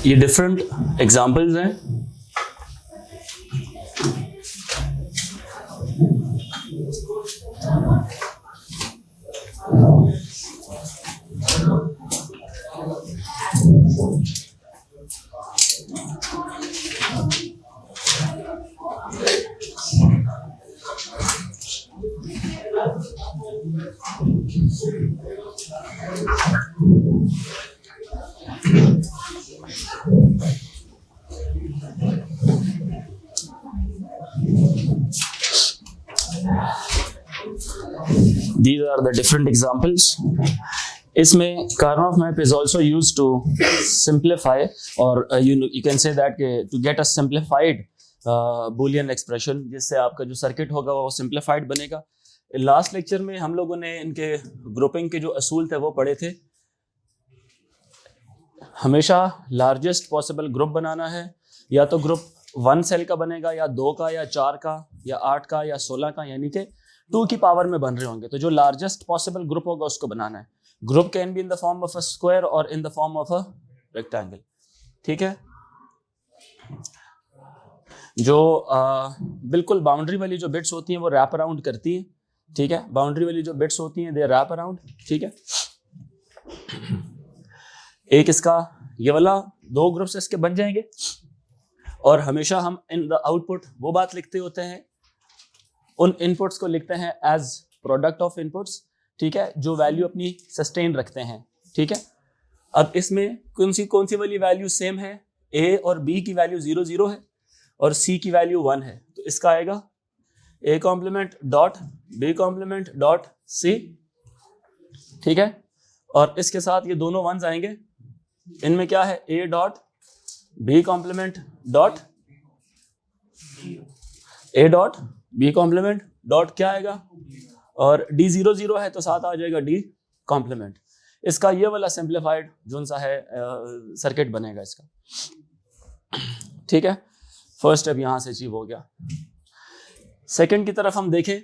ये different examples हैं। These are the different examples. इसमें Karnaugh map is also used to simplify or you can say that to get a simplified Boolean expression, जिससे आपका जो circuit होगा वो simplified बनेगा। लास्ट लेक्चर में हम लोगों ने इनके ग्रुपिंग के जो असूल थे वो पढ़े थे। हमेशा लार्जेस्ट पॉसिबल ग्रुप बनाना है, या तो ग्रुप 1 सेल का बनेगा, या 2 का, या 4 का, या 8 का, या 16 का, यानी कि 2 की पावर में बन रहे होंगे। तो जो लार्जेस्ट पॉसिबल ग्रुप होगा उसको बनाना है। Group can be in the form of a square और in the form of a rectangle. ठीक है, जो बिल्कुल बाउंड्री वाली जो बिट्स होती हैं वो रैप अराउंड करती हैं। ठीक है, बाउंड्री वाली जो बिट्स होती हैं दे रैप अराउंड। ठीक है, एक इसका ये वाला 2 ग्रुप्स इसके बन जाएंगे, और हमेशा हम इन द आउटपुट वो बात लिखते होते हैं, उन इनपुट्स को लिखते हैं एज प्रोडक्ट ऑफ इनपुट्स। ठीक है, जो वैल्यू अपनी सस्टेन रखते हैं। ठीक है, अब इसमें कौन सी वाली वैल्यू सेम है? ए और बी की वैल्यू 0 0 है और सी की वैल्यू 1 है, तो इसका आएगा A complement dot B complement dot C. ठीक है, और इसके साथ ये दोनों वंस आएंगे। इनमें क्या है? A dot B complement dot A dot B complement dot क्या आएगा, और डी 0 0 है तो साथ आ जाएगा डी कॉम्प्लीमेंट। इसका ये वाला सिंप्लीफाइड जो सा है सर्किट बनेगा इसका। ठीक है, फर्स्ट स्टेप यहां से अचीव हो गया। सेकंड की तरफ हम देखें,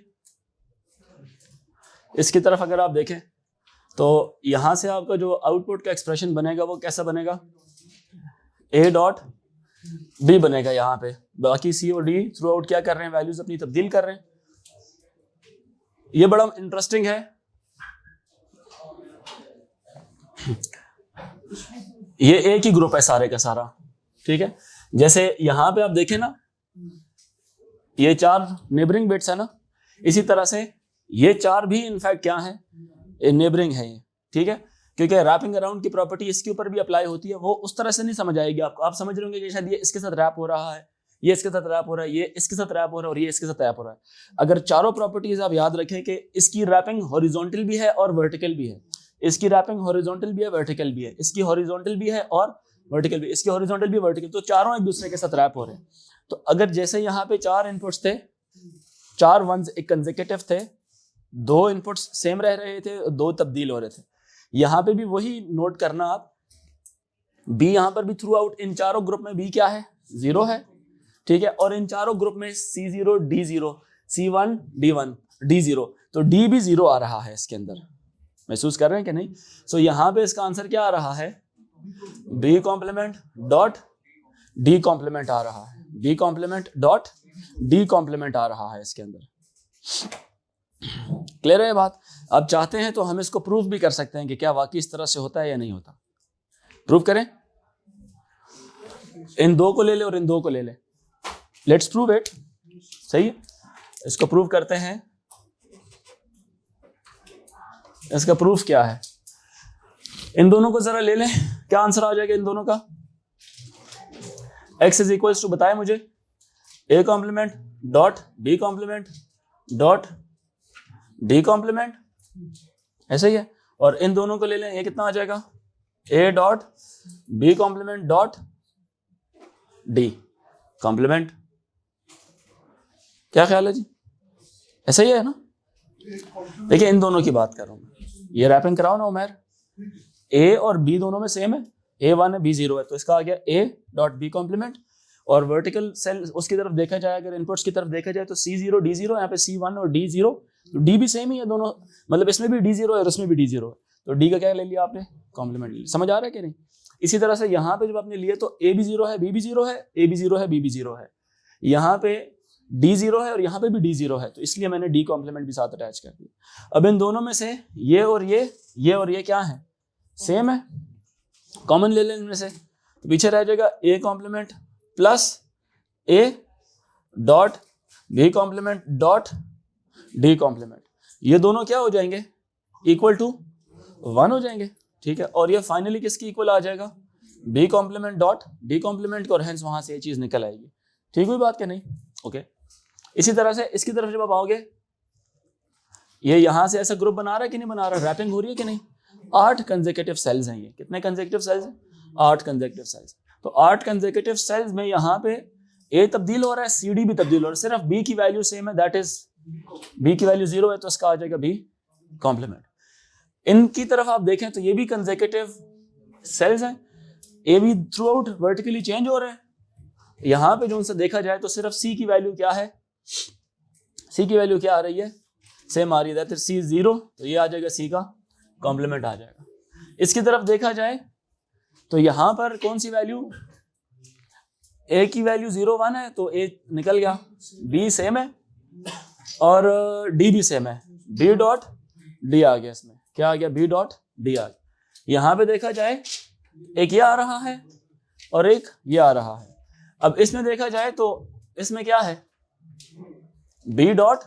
इसकी तरफ अगर आप देखें तो यहां से आपका जो आउटपुट का एक्सप्रेशन बनेगा वो कैसा बनेगा? ए डॉट बी बनेगा यहाँ पे। बाकी सी और डी थ्रू आउट क्या कर रहे हैं? वैल्यूज अपनी तब्दील कर रहे हैं। ये बड़ा इंटरेस्टिंग है। ये एक ही ग्रुप है सारे का सारा। ठीक है, जैसे यहां पे आप देखें ना, ये 4 नेबरिंग बिट्स है ना, इसी तरह से ये 4 भी इनफैक्ट क्या है? नेबरिंग है ये। ठीक है, क्योंकि रैपिंग अराउंड की प्रॉपर्टी इसके ऊपर भी अप्लाई होती है। वो उस तरह से नहीं समझ आएगी आपको। आप समझ रहे होंगे कि शायद ये इसके साथ रैप हो रहा है, ये इसके साथ रैप हो रहा है, ये इसके साथ रैप हो रहा है, और ये इसके साथ रैप हो रहा है। अगर चारों प्रॉपर्टीज आप याद रखें कि इसकी रैपिंग हॉरिजॉन्टल भी है और वर्टिकल भी है, इसकी रैपिंग हॉरिजॉन्टल भी है, वर्टिकल भी है, इसकी हॉरिजॉन्टल भी है और वर्टिकल भी, इसकी हॉरिजॉन्टल भी वर्टिकल, तो चारों एक दूसरे के साथ रैप हो रहे हैं। तो अगर जैसे यहाँ पे 4 इनपुट्स थे, 4 वंस एक कंसेक्यूटिव थे, 2 इनपुट्स सेम रह रहे थे, 2 तब्दील हो रहे थे। यहाँ पे भी वही नोट करना आप, बी यहाँ पर भी थ्रू आउट इन चारों ग्रुप में बी क्या है? 0 है। ठीक है, और इन चारों ग्रुप में C0 D0 C1 D1 D0, तो D भी 0 आ रहा है इसके अंदर। महसूस कर रहे हैं कि नहीं? सो यहाँ पे इसका आंसर क्या आ रहा है? B complement dot D complement आ रहा है, B complement dot D complement आ रहा है इसके अंदर। क्लियर है बात? आप चाहते हैं तो हम इसको प्रूव भी कर सकते हैं कि क्या वाकई इस तरह से होता है या नहीं होता। प्रूव करें, इन 2 को ले ले और इन 2 को ले ले, लेट्स प्रूव इट। सही है, इसको प्रूव करते हैं। इसका प्रूफ क्या है? इन दोनों को जरा ले लें, क्या आंसर आ जाएगा इन दोनों का? x इज इक्वल्स टू, बताए मुझे, a complement dot b complement dot d complement, ऐसा ही है। और इन दोनों को ले लें, ये कितना आ जाएगा? a dot b complement dot d complement. क्या ख्याल है जी? ऐसा ही है ना? देखिए, इन दोनों की बात कर रहा हूं, ये रैपिंग कराओ ना उमर। a और b दोनों में सेम है, a1 है b0 है, तो इसका आ गया a डॉट b कॉम्प्लीमेंट। और वर्टिकल सेल उसकी तरफ देखा जाए, अगर इनपुट्स की तरफ देखा जाए तो C0 D0, यहाँ पे C1 और D0, तो D भी सेम ही है दोनों, मतलब इसमें भी D0 है और इसमें भी D0 है, तो D का क्या ले लिया आपने? कॉम्प्लीमेंट ले लिया। समझ आ रहा है कि नहीं? इसी तरह से यहाँ पे जब आपने लिए तो ए भी 0 है, बी भी 0 है, ए भी 0 है, बी भी 0 है, यहाँ पे डी 0 है और यहाँ पे भी डी 0 है, तो इसलिए मैंने डी कॉम्प्लीमेंट भी साथ अटैच कर दिया। अब इन दोनों में से ये और ये क्या है, सेम है, कॉमन ले लें इनमें से, तो पीछे रह जाएगा A complement plus A dot B complement dot D complement, ये दोनों क्या हो जाएंगे, इक्वल टू 1 हो जाएंगे, ठीक है। और ये फाइनली किसकी इक्वल आ जाएगा, B complement dot D complement को, और हेंस वहां से ये चीज निकल आएगी। ठीक हुई बात क्या नहीं, ओके। इसी तरह से इसकी तरफ जब आप आओगे, ये यहां से ऐसा ग्रुप बना रहा है कि नहीं बना रहा, रैपिंग हो रही है कि नहीं, 8 कंसेक्यूटिव सेल्स हैं, ये कितने कंसेक्यूटिव सेल्स हैं, 8 कंसेक्यूटिव सेल्स। तो 8 कंसेक्यूटिव सेल्स में यहाँ पे ए तब्दील हो रहा है, सी डी भी तब्दील हो रहा है, सिर्फ बी की वैल्यू सेम है, दैट इज बी की वैल्यू 0 है, तो इसका आ जाएगा बी कॉम्प्लीमेंट। इनकी तरफ आप देखें तो ये भी कंसेक्यूटिव सेल्स हैं, ए भी थ्रू आउट वर्टिकली चेंज हो रहा है। यहाँ पे जो उनसे देखा जाए तो सिर्फ सी की वैल्यू क्या है, सी की वैल्यू क्या आ रही है, सेम आ रही है, सी 0, तो ये आ जाएगा सी का कॉम्प्लीमेंट आ जाएगा। इसकी तरफ देखा जाए तो यहाँ पर कौन सी वैल्यू, ए की वैल्यू 0 1 है, तो ए निकल गया, बी सेम है और डी भी सेम है, बी डॉट डी आ गया, इसमें क्या आ गया, बी डॉट डी आ गया। यहाँ पे देखा जाए एक ये आ रहा है और एक ये आ रहा है। अब इसमें देखा जाए तो इसमें क्या है, B dot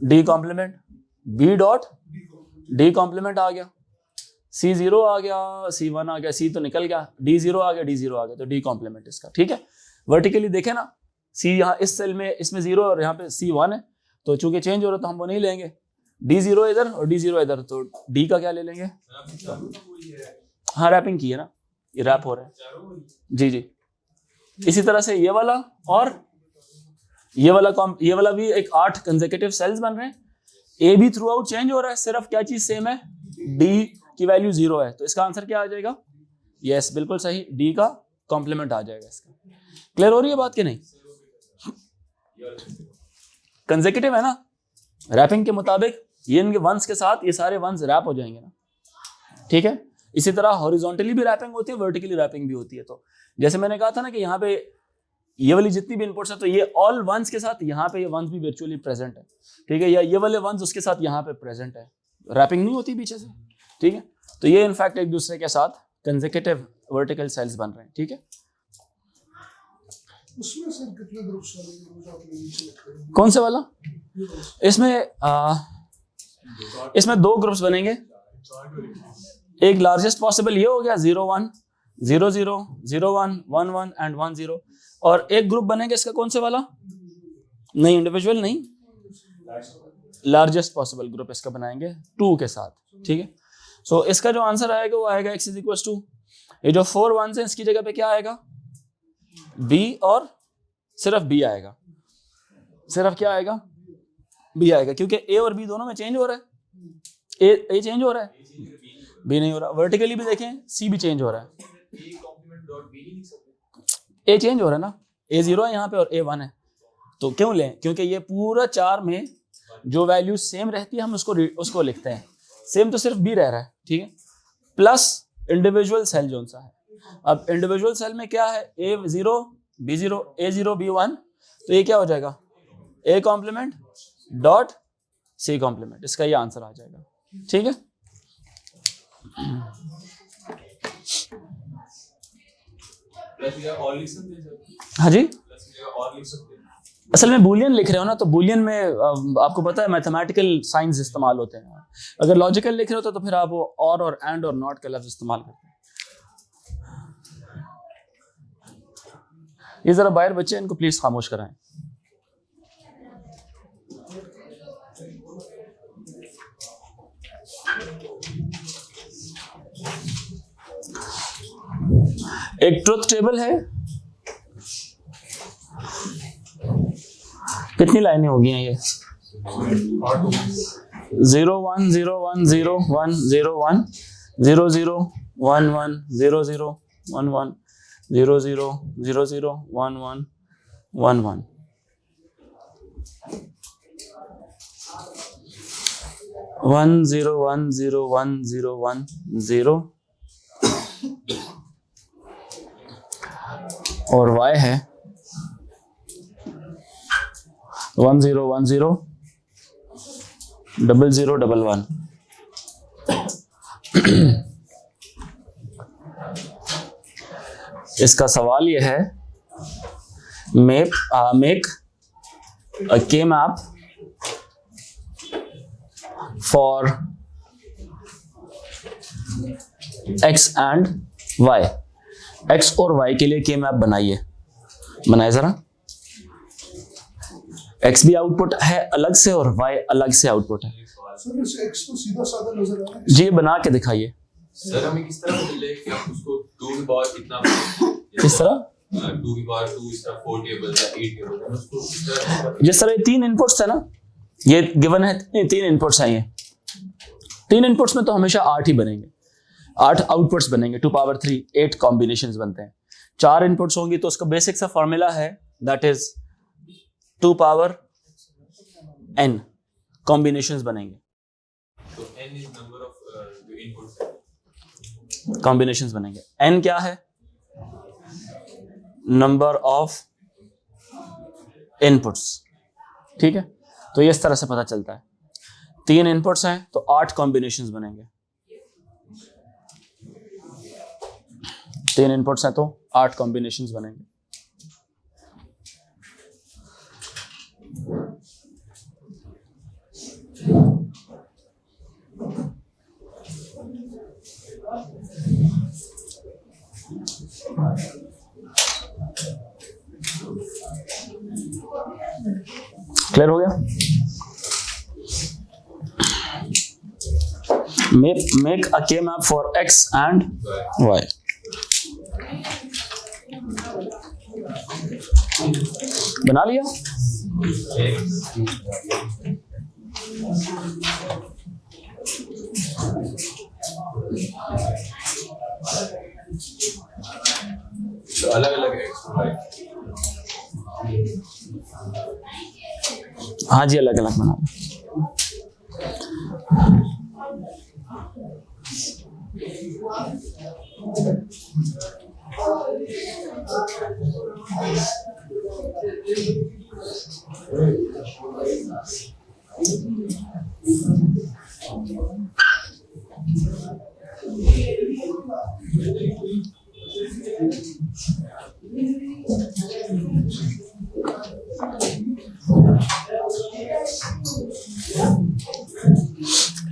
D complement, B dot D complement आ गया, सी 0 आ गया, सी 1 आ गया, सी तो निकल गया, डी 0 आ गया, डी 0 आ गया, तो डी कॉम्प्लीमेंट इसका, ठीक है। वर्टिकली देखे ना, सी यहाँ इस सेल में इसमें 0 और यहाँ पे सी 1 है, तो चूंकि चेंज हो रहा है तो हम वो नहीं लेंगे, डी 0 इधर और डी 0 इधर, तो डी का क्या ले लेंगे, हाँ रैपिंग की है ना, ये रैप हो रहा है, जी जी। इसी तरह से ये वाला और ये वाला भी एक 8 कंसेक्यूटिव सेल्स बन रहे हैं, ए भी थ्रू आउट चेंज हो रहा है, सिर्फ क्या चीज सेम है, डी की वैल्यू 0 है, तो इसका आंसर क्या आ जाएगा, यस बिल्कुल सही, डी का कॉम्प्लीमेंट आ जाएगा इसका। क्लियर हो रही है बात कि नहीं, कंसेक्यूटिव है ना, रैपिंग के मुताबिक ये इनके वंस के साथ ये सारे वंस रैप हो जाएंगे ना, ठीक है। इसी तरह हॉरिजॉन्टली भी रैपिंग होती है, वर्टिकली रैपिंग भी होती है। तो जैसे मैंने कहा था ना कि यहाँ पे ये वाली जितनी भी इनपुट्स है, तो ये ऑल वंस के साथ यहाँ पे ये वंस भी वर्चुअली प्रेजेंट है, ठीक है, या ये वाले वंस उसके साथ यहाँ पे प्रेजेंट है, रैपिंग नहीं होती पीछे से, ठीक है। तो ये इनफैक्ट एक दूसरे के साथ कंसेक्यूटिव वर्टिकल सेल्स बन रहे हैं, ठीक है। उसमें सर कितने ग्रुप्स बनेंगे, कौन से वाला, इसमें 2 ग्रुप्स बनेंगे, एक लार्जेस्ट पॉसिबल ये हो गया 0 1 0 0 0 1 1 1 एंड 1 0, और एक ग्रुप बनेगा इसका कौन से वाला, नहीं इंडिविजुअल नहीं, लार्जेस्ट पॉसिबल ग्रुप इसका बनाएंगे 2 के साथ, ठीक है। सो इसका जो आंसर आएगा वो आएगा x इक्वल्स टू, ये जो 4 1s है इसकी जगह पे क्या आएगा, b, और सिर्फ b आएगा, सिर्फ क्या आएगा, b आएगा, क्योंकि a और b दोनों में चेंज हो रहा है, a चेंज हो रहा है, b नहीं हो रहा। वर्टिकली भी देखें c भी चेंज हो रहा है, a चेंज हो रहा है ना, a 0 है यहाँ पे और a 1 है, तो क्यों लें, क्योंकि ये पूरा 4 में जो वैल्यू सेम रहती है हम उसको लिखते हैं, सेम तो सिर्फ b रह रहा है, ठीक है, प्लस इंडिविजुअल सेल जो सा है। अब इंडिविजुअल सेल में क्या है, a0 b0 a0 b1, तो ये क्या हो जाएगा, a complement dot c complement, इसका ये आंसर आ जाएगा, ठीक है। हाँ जी, असल में बूलियन लिख रहे हो ना, तो बूलियन में आपको पता है मैथमेटिकल साइंस इस्तेमाल होते हैं, अगर लॉजिकल लिख रहे हो तो फिर आप वो और एंड और नॉट का लफ्ज इस्तेमाल करते हैं। ये जरा बाहर बच्चे, इनको प्लीज खामोश कराएं। एक ट्रुथ टेबल है, कितनी लाइनें होगी हैं ये, 0 1 0 1 0 1 0 1 0 0 1 1 0 0 1 1 0 0 0 0 1 1 1 1 1 0 1 0 1 0 1 0 और y है 1 0 1 0 0 0 1 1। इसका सवाल यह है, make a K-map for x and y। x और y के लिए K-map बनाइए। बनाए जरा। x भी आउटपुट है अलग से और y अलग से आउटपुट है। सर इस एक्स तो सीधा साधा नजर आ रहा है। जी बना के दिखाइए। सर हमें किस तरह मिले कि आप उसको 2 की पावर कितना किस तरह 2 की पावर 2 इस तरह 4 टेबल या 8 टेबल है उसको किस तरह जिस तरह ये 3 इनपुट्स है ना, ये गिवन है 3 इनपुट्स हैं। ये 3 इनपुट्स में तो हमेशा 8 ही बनेंगे, 8 आउटपुट्स बनेंगे। 2 पावर 3 8 कॉम्बिनेशंस बनते हैं। 4 इनपुट्स होंगी तो उसका बेसिक सा फॉर्मूला है, that is 2 power n combinations बनेंगे। तो n इज नंबर ऑफ जो इनपुट्स है कॉम्बिनेशंस बनेंगे। n क्या है? Number of inputs. ठीक है, तो ये इस तरह से पता चलता है। 3 इनपुट्स हैं तो 8 कॉम्बिनेशंस बनेंगे। 3 इनपुट्स हैं तो 8 कॉम्बिनेशंस बनेंगे। क्लियर हो गया? Make a K-map for x and y। बना लिया? तो अलग अलग x y हाँ जी, अलग अलग बना लो।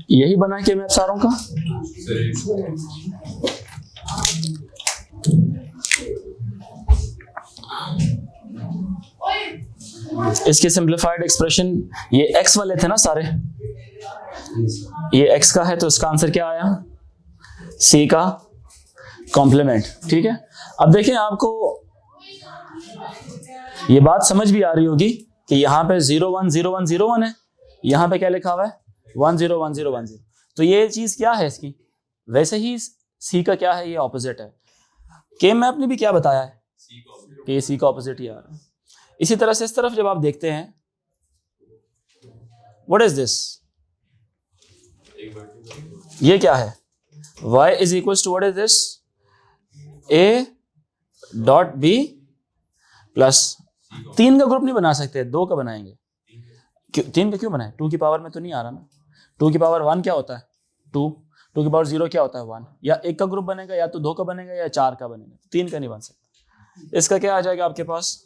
यही बना के मैं सारों का। इसके सिंप्लीफाइड एक्सप्रेशन, ये x वाले थे ना सारे, ये x का है तो इसका आंसर क्या आया? c का कॉम्प्लीमेंट। ठीक है, अब देखें आपको ये बात समझ भी आ रही होगी कि यहाँ पे 0 1 0 1 0 1 है, यहाँ पे क्या लिखा हुआ है 1 0 1 0 1 0। तो ये चीज क्या है इसकी? वैसे ही c का क्या है, ये ऑपोजिट है। K-map ने भी क्या बताया है कि ये c का ऑपोजिट ही आ रहा है। इसी तरह से इस तरफ जब आप देखते हैं, व्हाट इज दिस? ये क्या है? y is equal to what is this? a dot b plus 3 का ग्रुप नहीं बना सकते, 2 का बनाएंगे। 3 का क्यों बनाए? 2 की पावर में तो नहीं आ रहा ना। 2 की पावर 1 क्या होता है? 2 की पावर 0 क्या होता है? 1। या 1 का ग्रुप बनेगा, या तो 2 का बनेगा या 4 का बनेगा, 3 का नहीं बन सकता। इसका क्या आ जाएगा आपके पास?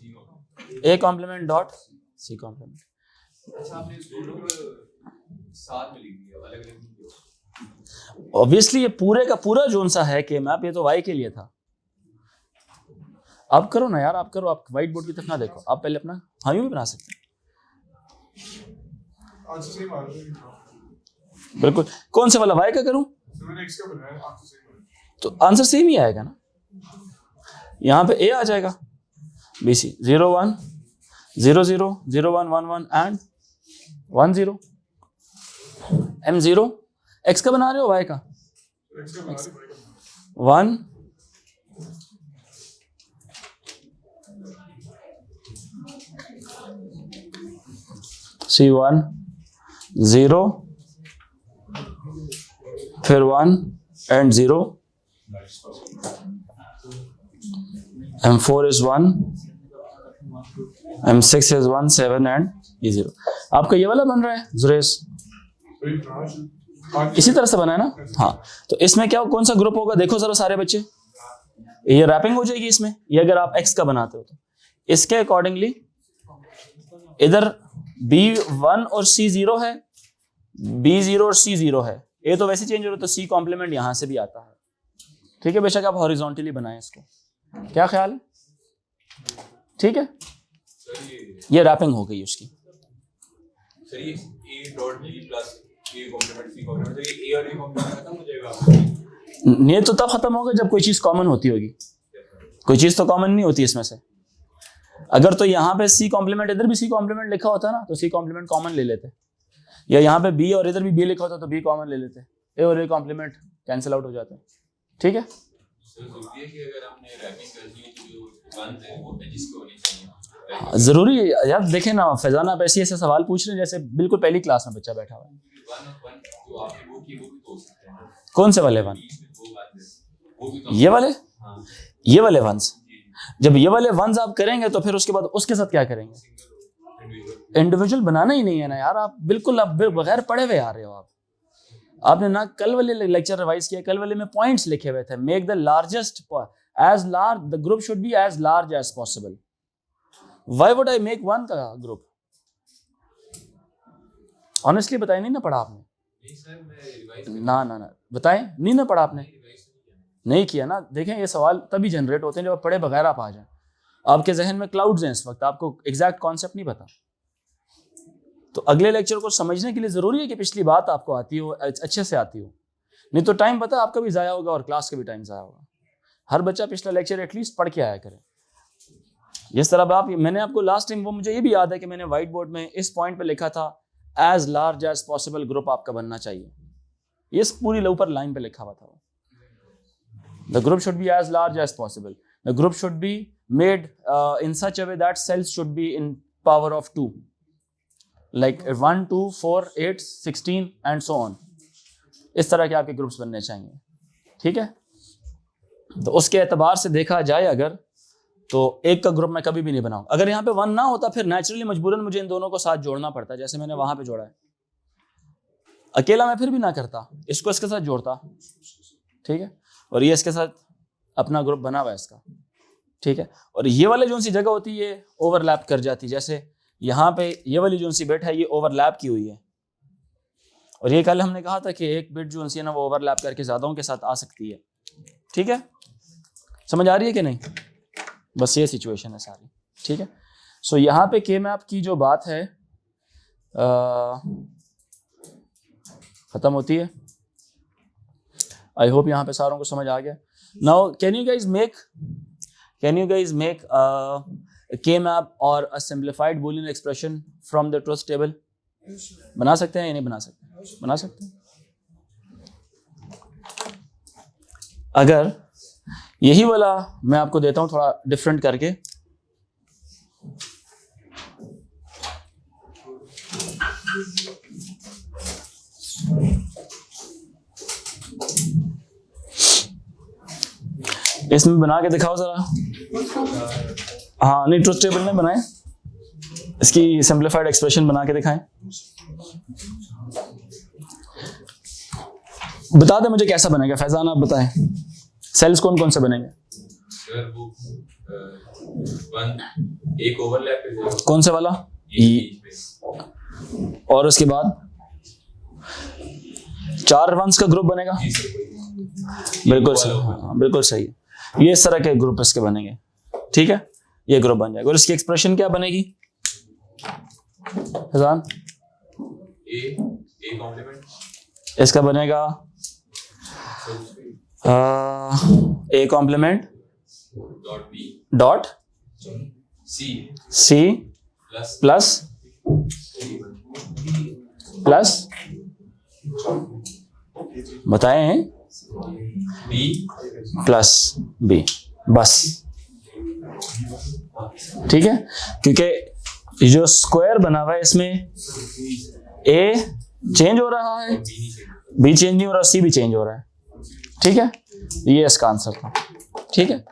a complement dot c complement. अच्छा, आपने इस दोनों को साथ में लिख दिया, अलग अलग नहीं किया। ऑब्वियसली ये पूरे का पूरा जोन सा है K-map, ये तो y के लिए था। आप करो ना यार, आप करो, आप व्हाइट बोर्ड की तरफ ना देखो, आप पहले अपना हम भी बना सकते हैं। आंसर सही मार रहे हैं। बिल्कुल। कौन से वाला y का करूं? तो मैंने x का बनाया, आंसर सही मारा। तो आंसर सेम ही आएगा ना। यहाँ पे a आ जाएगा, BC 0 1 0 0 0 1 1 1 एंड 1 0। M0 x का बना रहे हो y का? x का बना रहे हैं। 1 C1 0 फिर 1 and 0 M4 is 1, M6 is 1, 7 and ये 0। आपका ये वाला बन रहा है जुरेस, इसी तरह से बना है ना? हाँ, तो इसमें क्या कौन सा ग्रुप होगा देखो जरा सारे बच्चे, ये रैपिंग हो जाएगी इसमें। ये अगर आप x का बनाते हो तो इसके अकॉर्डिंगली इधर B1 और C0 है, B0 और C0 है, ये तो वैसे चेंज हो रहा है तो C कॉम्प्लीमेंट यहां से भी आता है। ठीक है, बेशक आप हॉरिजॉन्टली बनाएं इसको, क्या ख्याल है? ठीक है, ये रैपिंग हो गई उसकी। सर ये A dot B plus A complement C complement, तो ये A और A कॉम्प्लीमेंट खत्म हो जाएगा। ये तो तब खत्म होगा जब कोई चीज कॉमन होती होगी, कोई चीज तो कॉमन नहीं होती इसमें से। अगर तो यहाँ पे C कॉम्प्लीमेंट, इधर भी C कॉम्प्लीमेंट लिखा होता ना तो C कॉम्प्लीमेंट कॉमन ले लेते, या यहाँ पे B और इधर भी B लिखा होता तो B कॉमन ले लेते, A और A कॉम्प्लीमेंट कैंसिल आउट हो जाते हैं। ठीक है, सर जरूरी है कि अगर आपने रैपिंग कर दी है तो जो वन है वो एजिस पे होनी चाहिए। जरूरी है यार, देखें ना फैजान, आप ऐसे ऐसे सवाल पूछ रहे हैं जैसे बिल्कुल पहली क्लास में बच्चा बैठा हुआ है। वन जो आपने वो की वो भी तो हो सकते हैं। कौन से वाले वन? वो भी तो ये वाले? हाँ ये वाले वंस, जब ये वाले वंस आप करेंगे तो फिर उसके बाद उसके साथ क्या करेंगे? इंडिविजुअल बनाना ही नहीं है ना यार, आप बिल्कुल आप बगैर पढ़े हुए आ रहे हो। आपने ना कल वाले लेक्चर रिवाइज किया, कल वाले में पॉइंट्स लिखे हुए थे, make the largest as large, the group should be as large as possible. Why would I make one का ग्रुप? ऑनेस्टली बताएं, नहीं ना पढ़ा आपने? नहीं सर मैं रिवाइज ना ना ना बताएं, नहीं ना पढ़ा आपने? नहीं किया ना। देखें ये सवाल तभी जनरेट होते हैं जब आप पढ़े बगैर आप आ जाएं। आपके जहन में क्लाउड्स हैं इस वक्त, आपको एग्जैक्ट कॉन्सेप्ट नहीं पता। तो अगले लेक्चर को समझने के लिए जरूरी है कि पिछली बात आपको आती हो, अच्छे से आती हो, नहीं तो टाइम पता आपका भी ज़ाया होगा और क्लास का भी टाइम ज़ाया होगा। हर बच्चा पिछला लेक्चर एटलीस्ट पढ़ के आया करे। जिस तरह आप, मैंने आपको लास्ट टाइम, वो मुझे ये भी याद है कि मैंने व्हाइट बोर्ड में इस पॉइंट पे लिखा था as large as possible group आपका बनना चाहिए, ये पूरी ऊपर लाइन पे लिखा हुआ था। The group should be as large as possible, the group should be made in such a way that cells should be in power of 2, like 1, 2, 4, 8, 16 and so on। इस तरह के आपके ग्रुप्स बनने चाहिए। ठीक है, तो उसके एतबार से देखा जाए अगर, तो एक का ग्रुप मैं कभी भी नहीं बनाऊं। अगर यहाँ पे 1 ना होता फिर नेचुरली मजबूरन मुझे इन दोनों को साथ जोड़ना पड़ता, जैसे मैंने वहां पे जोड़ा है। अकेला मैं फिर भी ना करता, इसको इसके साथ जोड़ता। ठीक है, और ये इसके साथ अपना ग्रुप बना हुआ है इसका। ठीक है, और ये वाले जो सी जगह होती है ये ओवरलैप कर जाती, जैसे यहाँ पे ये वाली जो सी बिट है ये ओवरलैप की हुई है, और ये कल हमने कहा था कि एक बिट जो है ना वो ओवरलैप करके ज़्यादाओं के साथ आ सकती है। ठीक है, समझ आ रही है कि नहीं? बस ये सिचुएशन है सारी। ठीक है, सो यहाँ पे के मैप की जो बात है ख़त्म होती है। आई होप यहाँ पे सारों को समझ आ गया। Now can you guys make K-map और a simplified Boolean expression from the truth table? बना सकते हैं या नहीं बना सकते? बना सकते हैं। अगर यही वाला मैं आपको देता हूं थोड़ा डिफरेंट करके, इसमें बना के दिखाओ जरा। हाँ नहीं, ट्रुथ टेबल में बनाए, इसकी सिंप्लीफाइड एक्सप्रेशन बना के दिखाएं। बता दे मुझे कैसा बनेगा फैजान, आप बताएं। सेल्स कौन कौन से बनेंगे? सर वो वन एक ओवरलैप पे जाएगा। कौन से वाला? और उसके बाद 4 वंस का ग्रुप बनेगा। बिल्कुल सही, हाँ, बिल्कुल सही है। ये इस तरह के ग्रुप इसके बनेंगे। ठीक है, ये ग्रुप बन जाएगा। और इसकी एक्सप्रेशन क्या बनेगी फैजान? ए कॉम्प्लीमेंट, इसका बनेगा A complement dot B dot C plus बताएं बी प्लस बी, बस। ठीक है, क्योंकि जो स्क्वायर बना हुआ है इसमें ए चेंज हो रहा है, बी चेंज नहीं हो रहा, सी भी चेंज हो रहा है। ठीक है, ये इसका आंसर था। ठीक है,